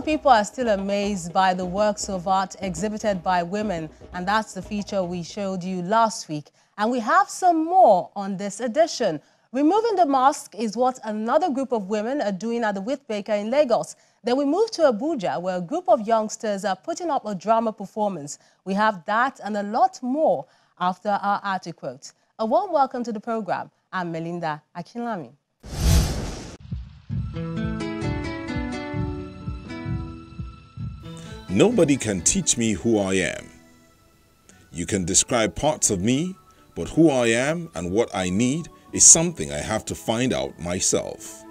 people are still amazed by the works of art exhibited by women, and that's the feature we showed you last week. And we have some more on this edition. Removing the mask is what another group of women are doing at the Whitbaker in Lagos. Then we move to Abuja, where a group of youngsters are putting up a drama performance. We have that and a lot more after our article. A warm welcome to the program. I'm Melinda Akinlami. Nobody can teach me who I am. You can describe parts of me, but who I am and what I need is something I have to find out myself.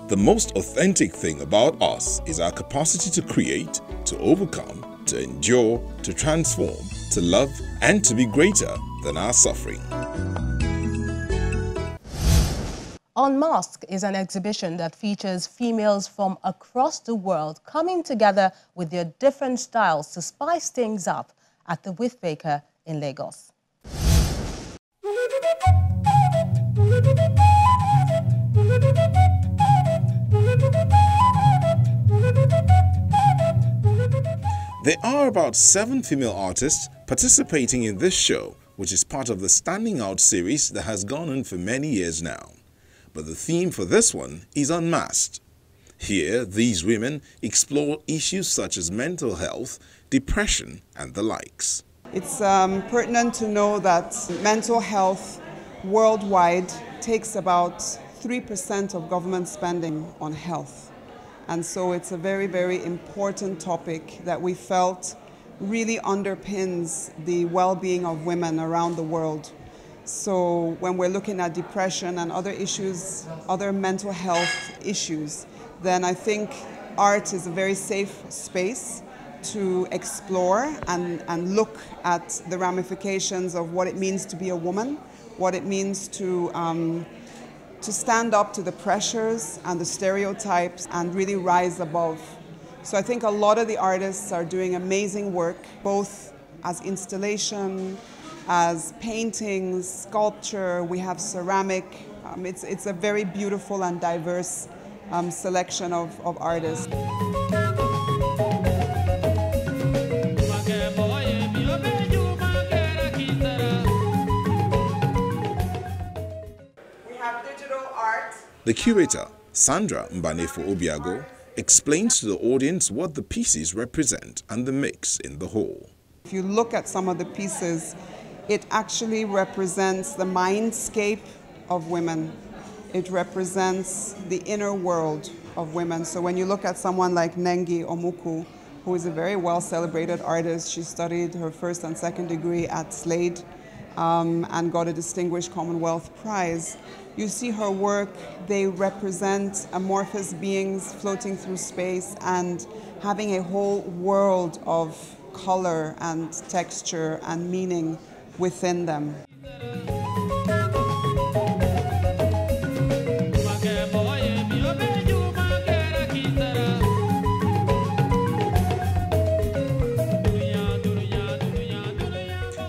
The most authentic thing about us is our capacity to create, to overcome, to endure, to transform, to love, and to be greater than our suffering. Unmasked is an exhibition that features females from across the world coming together with their different styles to spice things up at the Whitbaker in Lagos. There are about 7 female artists participating in this show, which is part of the Standing Out series that has gone on for many years now. But the theme for this one is Unmasked. Here, these women explore issues such as mental health, depression, and the likes. It's pertinent to know that mental health worldwide takes about 3% of government spending on health. And so it's a very, very important topic that we felt really underpins the well-being of women around the world. So when we're looking at depression and other issues, other mental health issues, then I think art is a very safe space to explore and look at the ramifications of what it means to be a woman, what it means to stand up to the pressures and the stereotypes and really rise above. So I think a lot of the artists are doing amazing work, both as installation, as paintings, sculpture, we have ceramic. It's a very beautiful and diverse selection of artists. The curator, Sandra Mbanefo Obiago, explains to the audience what the pieces represent and the mix in the whole. If you look at some of the pieces, it actually represents the mindscape of women. It represents the inner world of women. So when you look at someone like Nengi Omuku, who is a very well-celebrated artist, she studied her first and second degree at Slade and got a Distinguished Commonwealth Prize. You see her work, they represent amorphous beings floating through space and having a whole world of color and texture and meaning within them.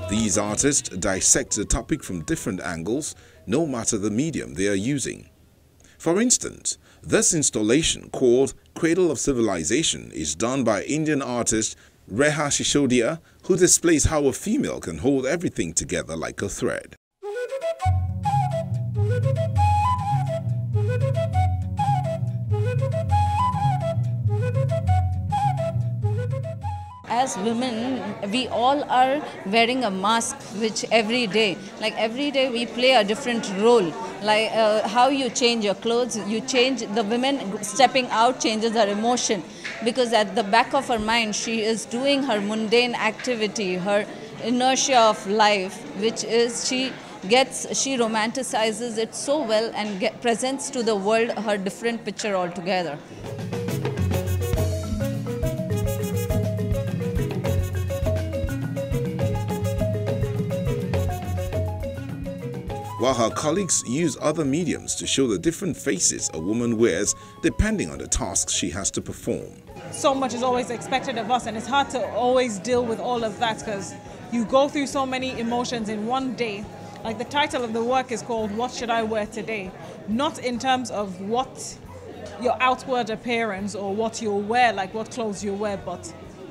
These artists dissect the topic from different angles, no matter the medium they are using. For instance, this installation called Cradle of Civilization is done by Indian artist Reha Shishodia, who displays how a female can hold everything together like a thread. As women, we all are wearing a mask, which every day we play a different role. Like how you change your clothes, you change, the women stepping out changes her emotion, because at the back of her mind she is doing her mundane activity, her inertia of life, which is she romanticizes it so well and presents to the world her different picture altogether. While her colleagues use other mediums to show the different faces a woman wears depending on the tasks she has to perform. So much is always expected of us, and it's hard to always deal with all of that because you go through so many emotions in one day. Like the title of the work is called What Should I Wear Today? Not in terms of what your outward appearance or what you'll wear, like what clothes you wear, but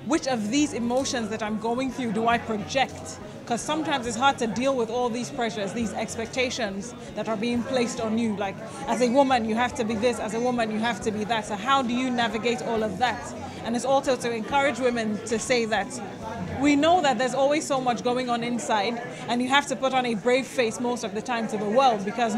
which of these emotions that I'm going through do I project? Because sometimes it's hard to deal with all these pressures, these expectations that are being placed on you. Like, as a woman, you have to be this, as a woman, you have to be that. So how do you navigate all of that? And it's also to encourage women to say that we know that there's always so much going on inside, and you have to put on a brave face most of the time to the world, because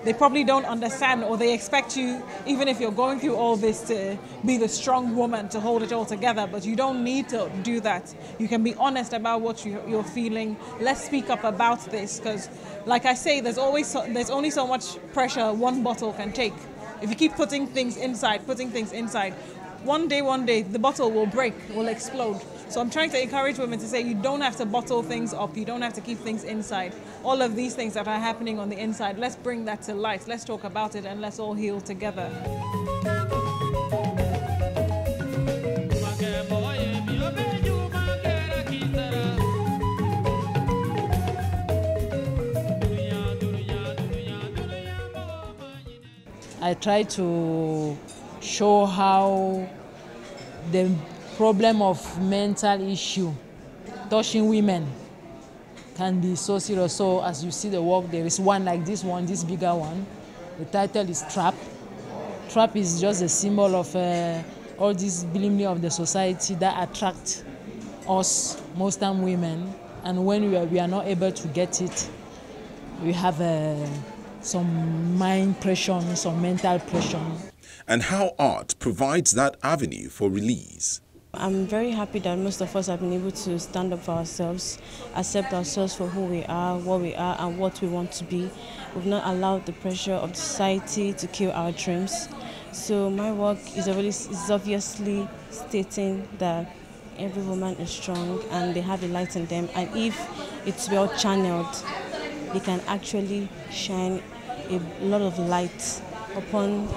they probably don't understand, or they expect you, even if you're going through all this, to be the strong woman to hold it all together. But you don't need to do that. You can be honest about what you're feeling. Let's speak up about this, because, like I say, there's only so much pressure one bottle can take. If you keep putting things inside, one day, the bottle will break, will explode. So I'm trying to encourage women to say you don't have to bottle things up, you don't have to keep things inside. All of these things that are happening on the inside, let's bring that to light, let's talk about it, and let's all heal together. I try to show how the problem of mental issue touching women can be so serious. So as you see the work, there is one like this one, this bigger one. The title is Trap. Trap is just a symbol of all this blaming of the society that attract us, most time women. And when we are not able to get it, we have some mind pressure, some mental pressure. And how art provides that avenue for release. I'm very happy that most of us have been able to stand up for ourselves, accept ourselves for who we are, what we are, and what we want to be. We've not allowed the pressure of society to kill our dreams. So my work is obviously stating that every woman is strong and they have a light in them, and if it's well channeled, they can actually shine a lot of light upon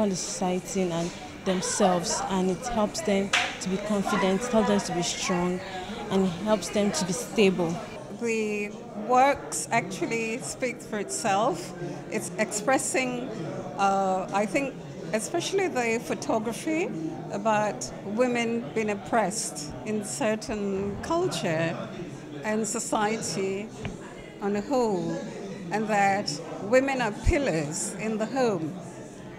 the society and themselves, and it helps them to be confident, it helps them to be strong, and it helps them to be stable. The works actually speak for itself. It's expressing, I think, especially the photography about women being oppressed in certain culture and society on a whole, and that women are pillars in the home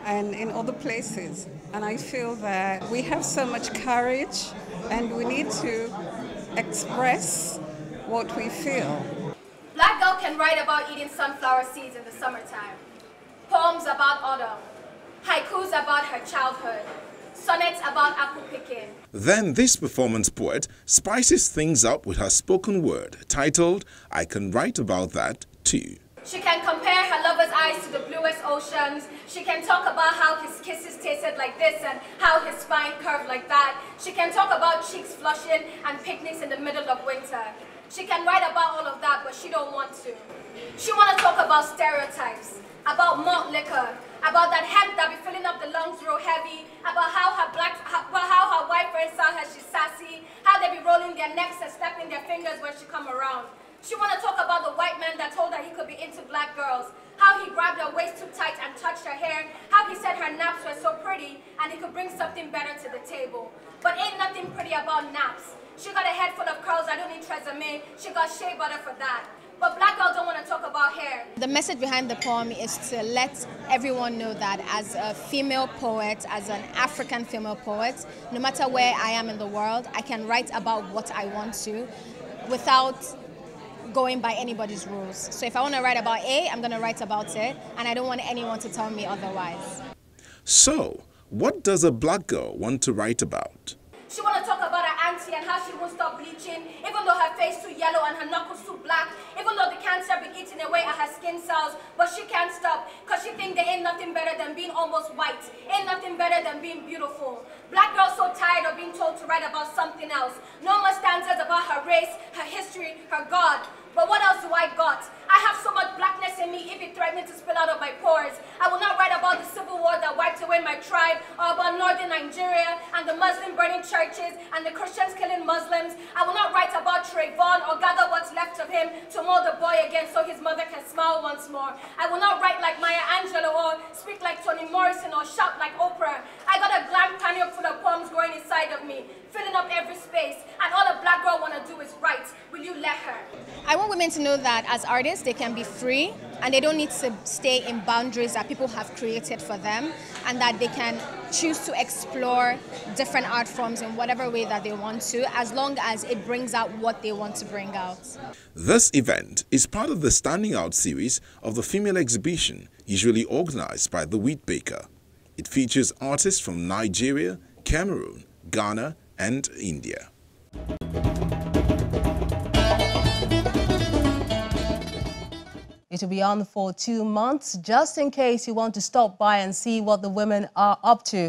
and in other places. And I feel that we have so much courage and we need to express what we feel. Black girl can write about eating sunflower seeds in the summertime, poems about autumn, haikus about her childhood, sonnets about apple picking. Then this performance poet spices things up with her spoken word titled, I Can Write About That Too. She can compare her lover's eyes to the bluest oceans. She can talk about how his kisses tasted like this and how his spine curved like that. She can talk about cheeks flushing and picnics in the middle of winter. She can write about all of that, but she don't want to. She want to talk about stereotypes, about malt liquor, about that hemp that be filling up the lungs real heavy, about how her white friends saw her, she's sassy, how they be rolling their necks and snapping their fingers when she come around. She want to talk about the white man that told her he could be into black girls, how he grabbed her waist too tight and touched her hair, how he said her naps were so pretty and he could bring something better to the table. But ain't nothing pretty about naps. She got a head full of curls, I don't need tresemme, she got shea butter for that. But black girls don't want to talk about hair. The message behind the poem is to let everyone know that as a female poet, as an African female poet, no matter where I am in the world, I can write about what I want to without going by anybody's rules. So if I want to write about A, I'm going to write about it, and I don't want anyone to tell me otherwise. So, what does a black girl want to write about? She want to talk about her auntie and how she won't stop bleaching, even though her face too yellow and her knuckles too black, even though the cancer be eating away at her skin cells, but she can't stop, because she think there ain't nothing better than being almost white, ain't nothing better than being beautiful. Black girls so tired of being told to write about something else. No more stanzas about her race, her history, her God. But what else do I got? I have so much blackness in me, if it threatened to spill out of my pores. I will not write about the civil war that wiped away my tribe, or about northern Nigeria, and the Muslim burning churches, and the Christians killing Muslims. I will not write about Trayvon or gather what's left of him to mold the boy again so his mother can smile once more. I will not write like Maya Angelou or speak like Toni Morrison or shout like Oprah. I got a blank panel full of poems growing inside of me, filling up every space, and all a black girl want to do is write. Will you let her? I want women to know that as artists, they can be free and they don't need to stay in boundaries that people have created for them, and that they can choose to explore different art forms in whatever way that they want to, as long as it brings out what they want to bring out. This event is part of the Standing Out series of the female exhibition usually organized by The Wheat Baker. It features artists from Nigeria, Cameroon, Ghana, and India. It will be on for 2 months, just in case you want to stop by and see what the women are up to.